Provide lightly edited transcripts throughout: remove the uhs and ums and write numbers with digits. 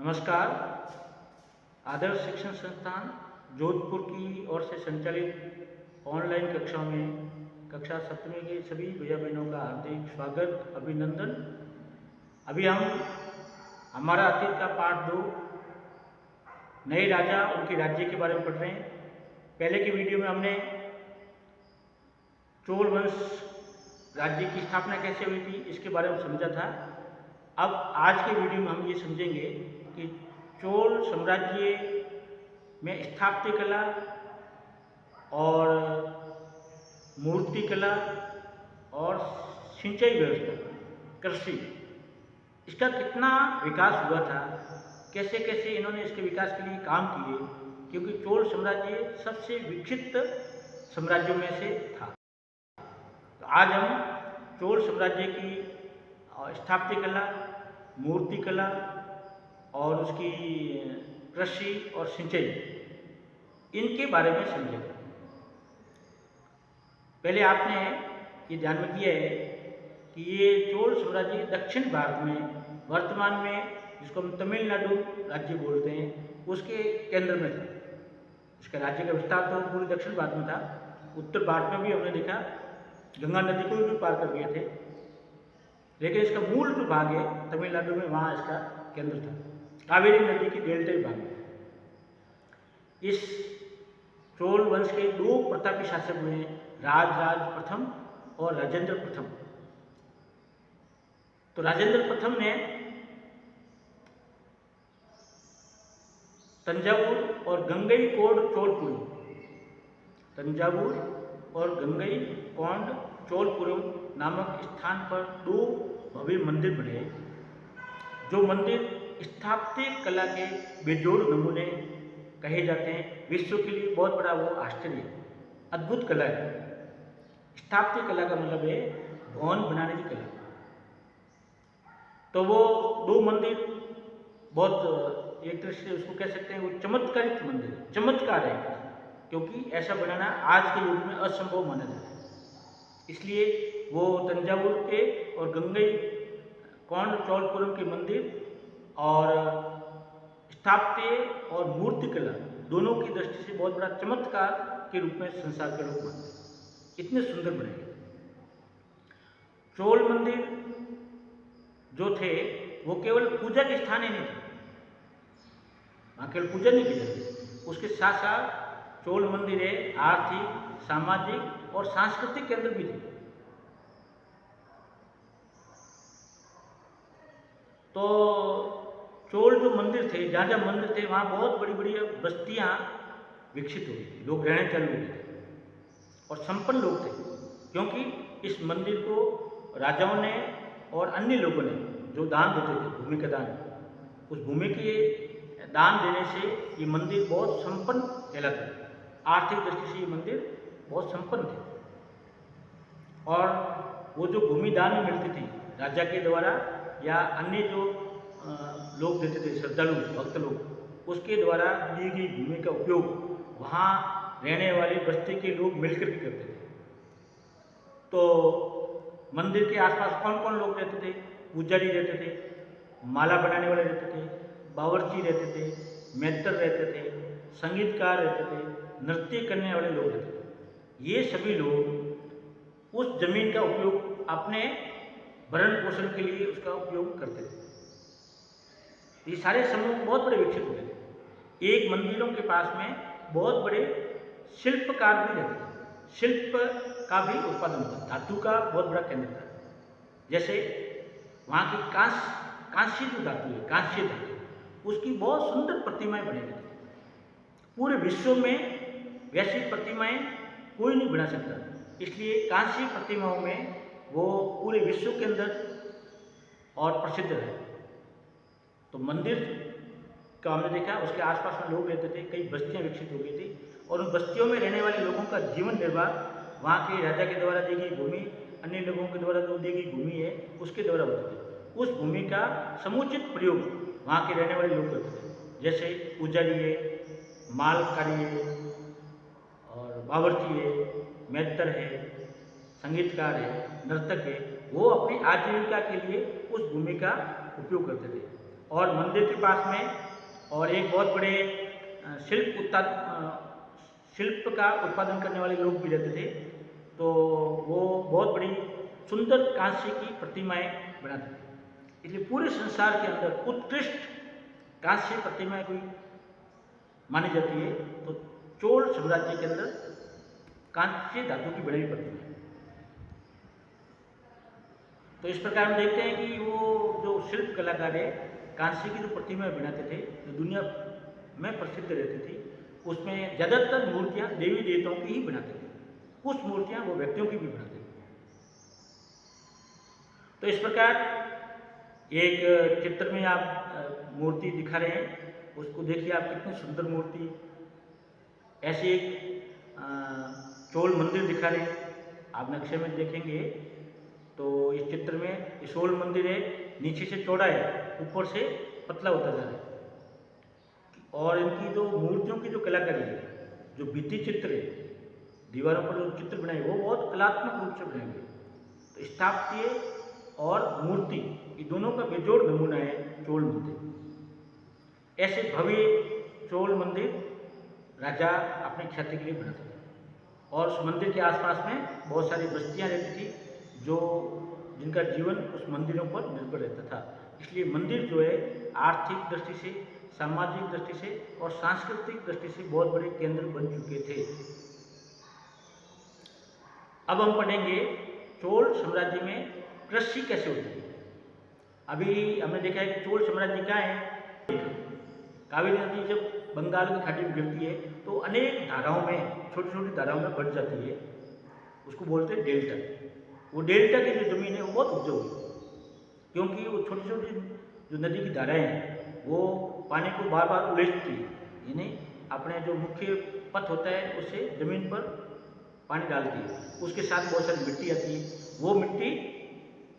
नमस्कार। आदर्श शिक्षण संस्थान जोधपुर की ओर से संचालित ऑनलाइन कक्षाओं में कक्षा 7वीं के सभी भैया बहनों का हार्दिक स्वागत, अभिनंदन। अभी हम हमारा अतीत का पार्ट 2 नए राजा उनके राज्य के बारे में पढ़ रहे हैं। पहले की वीडियो में हमने चोल वंश राज्य की स्थापना कैसे हुई थी इसके बारे में समझा था। अब आज के वीडियो में हम ये समझेंगे कि चोल साम्राज्य में स्थापत्य कला और मूर्ति कला और सिंचाई व्यवस्था, कृषि, इसका कितना विकास हुआ था, कैसे कैसे इन्होंने इसके विकास के लिए काम किए, क्योंकि चोल साम्राज्य सबसे विकसित साम्राज्यों में से था। तो आज हम चोल साम्राज्य की स्थापत्य कला, मूर्ति कला और उसकी कृषि और सिंचाई, इनके बारे में समझेंगे। पहले आपने ये ध्यान में किया है कि ये चोल साम्राज्य दक्षिण भारत में, वर्तमान में जिसको हम तमिलनाडु राज्य बोलते हैं, उसके केंद्र में था। इसका राज्य का विस्तार तो पूरे दक्षिण भारत में था। उत्तर भारत में भी हमने देखा गंगा नदी को भी पार कर गए थे, लेकिन इसका मूल जो भाग है तमिलनाडु में, वहाँ इसका केंद्र था, कावेरी नदी की डेल्टा भाग में। इस चोल वंश के 2 प्रतापी शासक हुए हैं, राजराज प्रथम और राजेंद्र प्रथम। तो राजेंद्र प्रथम ने तंजावुर और गंगईकोंड चोलपुरम, तंजावुर और गंगईकोंड चोलपुरम नामक स्थान पर 2 भव्य मंदिर बने, जो मंदिर स्थापत्य कला के बेजोड़ नमूने कहे जाते हैं। विश्व के लिए बहुत बड़ा वो आश्चर्य, अद्भुत कला है। स्थापत्य कला का मतलब है भवन बनाने की कला। तो वो 2 मंदिर बहुत, एक तरह से उसको कह सकते हैं, वो चमत्कारिक मंदिर, चमत्कार है, क्योंकि ऐसा बनाना आज के युग में असंभव माना जाता है। इसलिए वो तंजावुर के और गंगईकोंड चोलपुरम के मंदिर और स्थापत्य और मूर्ति कला दोनों की दृष्टि से बहुत बड़ा चमत्कार के रूप में संसार के लोग मानते हैं। इतने सुंदर बने चोल मंदिर जो थे वो केवल पूजा के स्थान ही नहीं थे, वहाँ केवल पूजा नहीं की जाती, उसके साथ साथ चोल मंदिर है आर्थिक, सामाजिक और सांस्कृतिक केंद्र भी थे। तो चोल जो मंदिर थे, जहाँ जहाँ मंदिर थे वहाँ बहुत बड़ी बड़ी बस्तियाँ विकसित हो गई थी, लोग रहने चालू हो गए थे और संपन्न लोग थे, क्योंकि इस मंदिर को राजाओं ने और अन्य लोगों ने जो दान देते थे, भूमि का दान, उस भूमि के दान देने से ये मंदिर बहुत संपन्न कहलाते थे। आर्थिक दृष्टि से ये मंदिर बहुत संपन्न थे। और वो जो भूमि दान में मिलती थी राजा के द्वारा या अन्य जो लोग देते थे, श्रद्धालु भक्त लोग, उसके द्वारा दी गई भूमि का उपयोग वहाँ रहने वाली बस्ती के लोग मिलकर के करते थे। तो मंदिर के आसपास कौन कौन लोग रहते थे? पुजारी रहते थे, माला बनाने वाले रहते थे, बावर्ची रहते थे, मेहतर रहते थे, संगीतकार रहते थे, नृत्य करने वाले लोग रहते थे। ये सभी लोग उस जमीन का उपयोग अपने भरण पोषण के लिए उसका उपयोग करते थे। ये सारे समूह बहुत बड़े विकसित हो गए थे। एक मंदिरों के पास में बहुत बड़े शिल्पकार भी रहते थे, शिल्प का भी उत्पादन होता, धातु का बहुत बड़ा केंद्र था। जैसे वहाँ की कांस्य जो धातु है, कांस्य धातु, उसकी बहुत सुंदर प्रतिमाएं बनी रहती थी। पूरे विश्व में वैसी प्रतिमाएं कोई नहीं बना सकता, इसलिए कांस्य प्रतिमाओं में वो पूरे विश्व के अंदर और प्रसिद्ध है। तो मंदिर का हमने देखा, उसके आसपास में लोग रहते थे, कई बस्तियां विकसित हो गई थी, और उन बस्तियों में रहने वाले लोगों का जीवन निर्वाह वहाँ के राजा के द्वारा दी गई भूमि, अन्य लोगों के द्वारा जो दी गई भूमि है उसके द्वारा होती थी। उस भूमि का समुचित प्रयोग वहाँ के रहने वाले लोग करते थे। जैसे पुजारी है, मालकारी है और बावर्ची है, मेहतर है, संगीतकार है, नर्तक है, वो अपनी आजीविका के लिए उस भूमि का उपयोग करते थे। और मंदिर के पास में और एक बहुत बड़े शिल्प का उत्पादन करने वाले लोग भी रहते थे। तो वो बहुत बड़ी सुंदर कांस्य की प्रतिमाएं बनाते थे। इसलिए पूरे संसार के अंदर उत्कृष्ट कांस्य प्रतिमाएं कोई मानी जाती है तो चोल साम्राज्य के अंदर कांस्य धातु की बनी हुई प्रतिमा है। तो इस प्रकार हम देखते हैं कि वो जो शिल्प कलाकार है कांस्य की जो प्रतिमाएं बनाते थे जो दुनिया में प्रसिद्ध रहती थी, उसमें ज़्यादातर मूर्तियां देवी देवताओं की ही बनाते थे, कुछ मूर्तियां वो व्यक्तियों की भी बनाते थे। तो इस प्रकार एक चित्र में आप मूर्ति दिखा रहे हैं, उसको देखिए आप, कितनी सुंदर मूर्ति। ऐसे एक चोल मंदिर दिखा रहे हैं, आप नक्शे में देखेंगे तो इस चित्र में ये चोल मंदिर है, नीचे से चौड़ा है, ऊपर से पतला होता जा रहा है। और इनकी जो मूर्तियों की जो कलाकारी है, जो भित्ति चित्र है, दीवारों पर जो चित्र बनाए वो बहुत कलात्मक रूप से बनाए हुए। तो स्थापत्य और मूर्ति ये दोनों का बेजोड़ नमूना है चोल मंदिर। ऐसे भव्य चोल मंदिर राजा अपनी ख्याति के लिए बनाते थे और उस मंदिर के आसपास में बहुत सारी बस्तियां रहती थी जो जिनका जीवन उस मंदिरों पर निर्भर रहता था। इसलिए मंदिर जो है आर्थिक दृष्टि से, सामाजिक दृष्टि से और सांस्कृतिक दृष्टि से बहुत बड़े केंद्र बन चुके थे। अब हम पढ़ेंगे चोल साम्राज्य में कृषि कैसे होती है। अभी हमने देखा है कि चोल साम्राज्य क्या है, कावेरी नदी जब बंगाल की खाड़ी में गिरती है तो अनेक धाराओं में, छोटी छोटी धाराओं में बढ़ जाती है, उसको बोलते हैं डेल्टा। वो डेल्टा की जो जमीन है वो बहुत उपजाऊ है, क्योंकि वो छोटी छोटी जो नदी की धाराएं हैं वो पानी को बार बार उलेटती है, यानी अपने जो मुख्य पथ होता है उससे जमीन पर पानी डालती है, उसके साथ बहुत सारी मिट्टी आती है, वो मिट्टी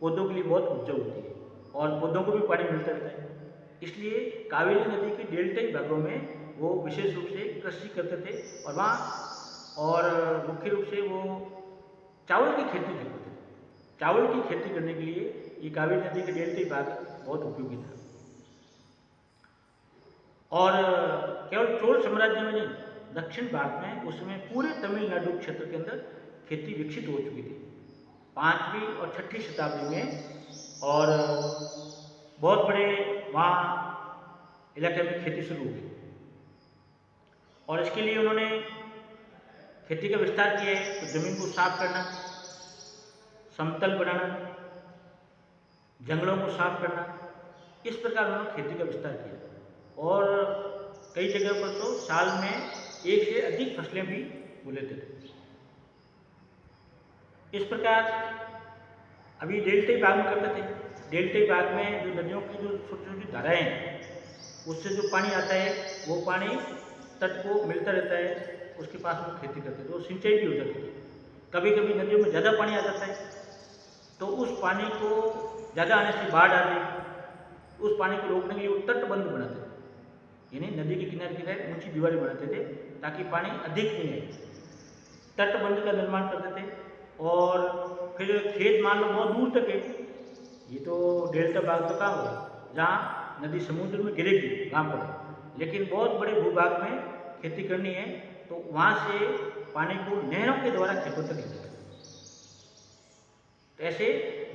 पौधों के लिए बहुत उपजाऊ होती है और पौधों को भी पानी मिलता रहता है। इसलिए कावेरी नदी के डेल्टाई भागों में वो विशेष रूप से कृषि करते थे और वहाँ और मुख्य रूप से वो चावल की खेती करते थे। चावल की खेती करने के लिए ये कावेरी नदी के डेल्टाई भाग बहुत उपयोगी था। और केवल चोल साम्राज्य में नहीं, दक्षिण भारत में उस समय पूरे तमिलनाडु क्षेत्र के अंदर खेती विकसित हो चुकी थी 5वीं और 6ठी शताब्दी में, और बहुत बड़े वहाँ इलाके में खेती शुरू हुई। और इसके लिए उन्होंने खेती का विस्तार किया है, तो जमीन को साफ करना, समतल बनाना, जंगलों को साफ करना, इस प्रकार उन्होंने खेती का विस्तार किया। और कई जगह पर तो साल में 1 से अधिक फसलें भी वो लेते थे। इस प्रकार अभी डेल्टाई भाग में करते थे। डेल्टाई भाग में जो नदियों की जो छोटी छोटी धाराएं हैं उससे जो पानी आता है वो पानी तट को मिलता रहता है, उसके पास में खेती करते थे, तो सिंचाई भी हो जाती थी। कभी कभी नदियों में ज़्यादा पानी आ जाता है तो उस पानी को ज़्यादा आने से बाढ़ आ गई, उस पानी को रोकने के लिए वो तटबंध बनाते थे, यानी नदी के किनारे ऊंची दीवारें बनाते थे ताकि पानी अधिक नहीं आए। तटबंध का निर्माण करते थे। और फिर खेत मान लो बहुत दूर तक है, ये तो डेल्टा भाग तो कहाँ होगा जहाँ नदी समुद्र में गिरेगी वहाँ पर, लेकिन बहुत बड़े भूभाग में खेती करनी है तो वहाँ से पानी को नहरों के द्वारा खेतों तक ले जाता है। तो ऐसे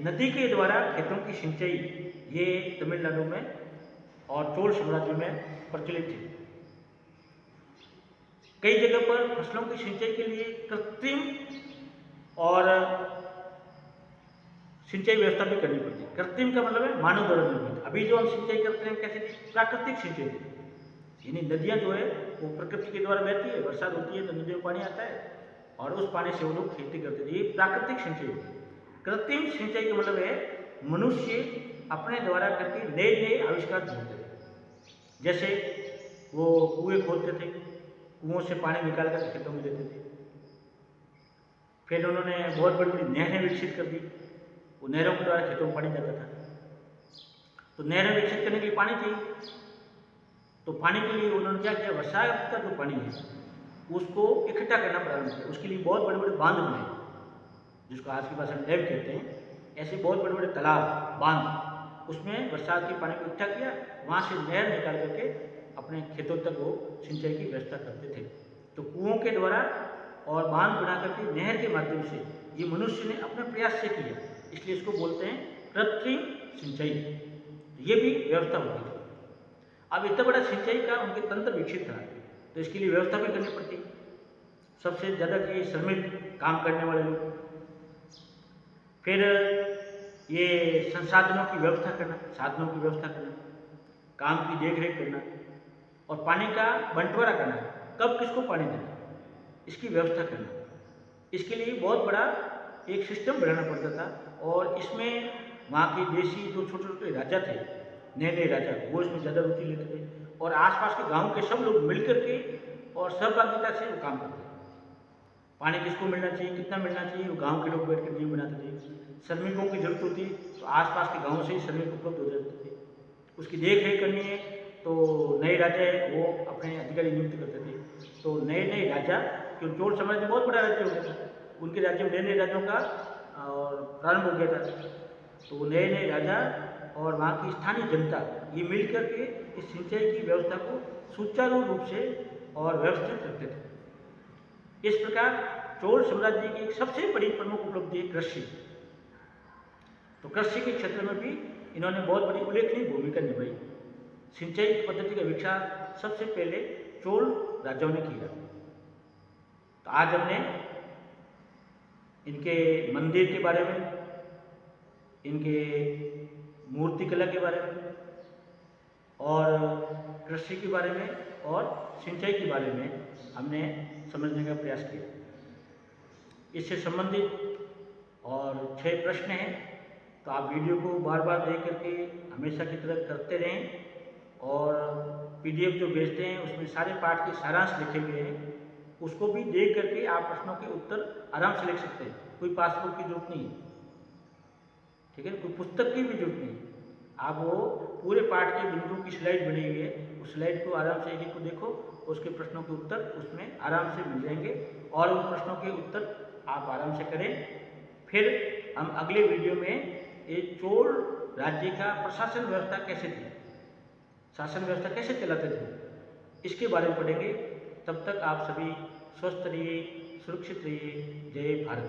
नदी के द्वारा खेतों की सिंचाई ये तमिलनाडु में और चोल साम्राज्य में प्रचलित थी। कई जगह पर फसलों की सिंचाई के लिए कृत्रिम और सिंचाई व्यवस्था भी करनी पड़ती है। कृत्रिम का मतलब है मानव द्वारा निर्मित। अभी जो हम सिंचाई करते हैं कैसे, प्राकृतिक सिंचाई, यानी नदियाँ जो है वो प्रकृति के द्वारा बहती है, बरसात होती है तो नदियों में पानी आता है और उस पानी से वो लोग खेती करते थे, ये प्राकृतिक सिंचाई होती है। कृत्रिम सिंचाई का मतलब है मनुष्य अपने द्वारा करके नए नए आविष्कार ढूंढते थे। जैसे वो कुएं खोदते थे, कुओं से पानी निकाल कर खेतों में देते थे। फिर उन्होंने बहुत बड़ी बड़ी नहरें विकसित कर दी, वो नहरों के द्वारा खेतों में पानी जाता था। तो नहरें विकसित करने के लिए पानी चाहिए, तो पानी के लिए उन्होंने क्या किया, बरसात का जो पानी है उसको इकट्ठा करना प्रारंभ किया। उसके लिए बहुत बड़े बड़े बांध बनाए, जिसको आज की भाषा में डैम कहते हैं। ऐसे बहुत बड़े बड़े तालाब, बांध उसमें बरसात के पानी को इकट्ठा किया, वहाँ से नहर निकाल करके अपने खेतों तक वो सिंचाई की व्यवस्था करते थे। तो कुओं के द्वारा और बांध बना करके नहर के माध्यम से ये मनुष्य ने अपने प्रयास से किया, इसलिए इसको बोलते हैं कृत्रिम सिंचाई। ये भी व्यवस्था होती थी। अब इतना बड़ा सिंचाई का उनके तंत्र विकसित था, तो इसके लिए व्यवस्था भी करनी पड़ती। सबसे ज़्यादा कि श्रमिक काम करने वाले लोग, फिर ये संसाधनों की व्यवस्था करना, साधनों की व्यवस्था करना, काम की देखरेख करना और पानी का बंटवारा करना, कब किसको पानी देना, इसकी व्यवस्था करना। इसके लिए बहुत बड़ा एक सिस्टम बनाना पड़ता था और इसमें वहाँ के देशी जो छोटे छोटे राजा थे, नए नए राजा, वो इसमें ज़्यादा रुचि लेते थे और आसपास के गांव के सब लोग मिलकर के और सहभागिता से वो काम करते थे। पानी किसको मिलना चाहिए, कितना मिलना चाहिए, वो गांव के लोग बैठ कर नियम बनाते थे। श्रमिकों की जरूरत होती तो आसपास के गाँव से ही श्रमिक उपलब्ध हो जाते थे। उसकी देख रेख करनी है तो नए राजा है वो अपने अधिकारी नियुक्त करते थे। तो नए नए राजा, क्योंकि चोल साम्राज्य बहुत बड़ा राज्य हो गया था, उनके राज्य में नए नए राज्यों का और प्रारंभ हो गया था। तो नए नए राजा और वहाँ की स्थानीय जनता ये मिल करके इस सिंचाई की व्यवस्था को सुचारू रूप से और व्यवस्थित रखते थे। इस प्रकार चोल साम्राज्य की एक सबसे बड़ी प्रमुख उपलब्धि है कृषि। तो कृषि के क्षेत्र में भी इन्होंने बहुत बड़ी उल्लेखनीय भूमिका निभाई। सिंचाई पद्धति का विकास सबसे पहले चोल राजाओं ने किया। तो आज हमने इनके मंदिर के बारे में, इनके मूर्तिकला के बारे में और कृषि के बारे में और सिंचाई के बारे में हमने समझने का प्रयास किया। इससे संबंधित और 6 प्रश्न हैं, तो आप वीडियो को बार बार देख करके हमेशा की तरह करते रहें और PDF जो भेजते हैं उसमें सारे पाठ के सारांश लिखे हुए हैं, उसको भी देख करके आप प्रश्नों के उत्तर आराम से लिख सकते हैं। कोई पासबुक की जरूरत नहीं है, ठीक है, कोई पुस्तक की भी जरूरत नहीं। आप वो पूरे पाठ के बिंदु की स्लाइड बनी हुई है, उस स्लाइड को आराम से एक को देखो, उसके प्रश्नों के उत्तर उसमें आराम से मिल जाएंगे और उन प्रश्नों के उत्तर आप आराम से करें। फिर हम अगले वीडियो में ये चोल राज्य का प्रशासन व्यवस्था कैसे थी, शासन व्यवस्था कैसे चलाते थे, इसके बारे में पढ़ेंगे। तब तक आप सभी स्वस्थ रहिए, सुरक्षित रहिए। जय भारत।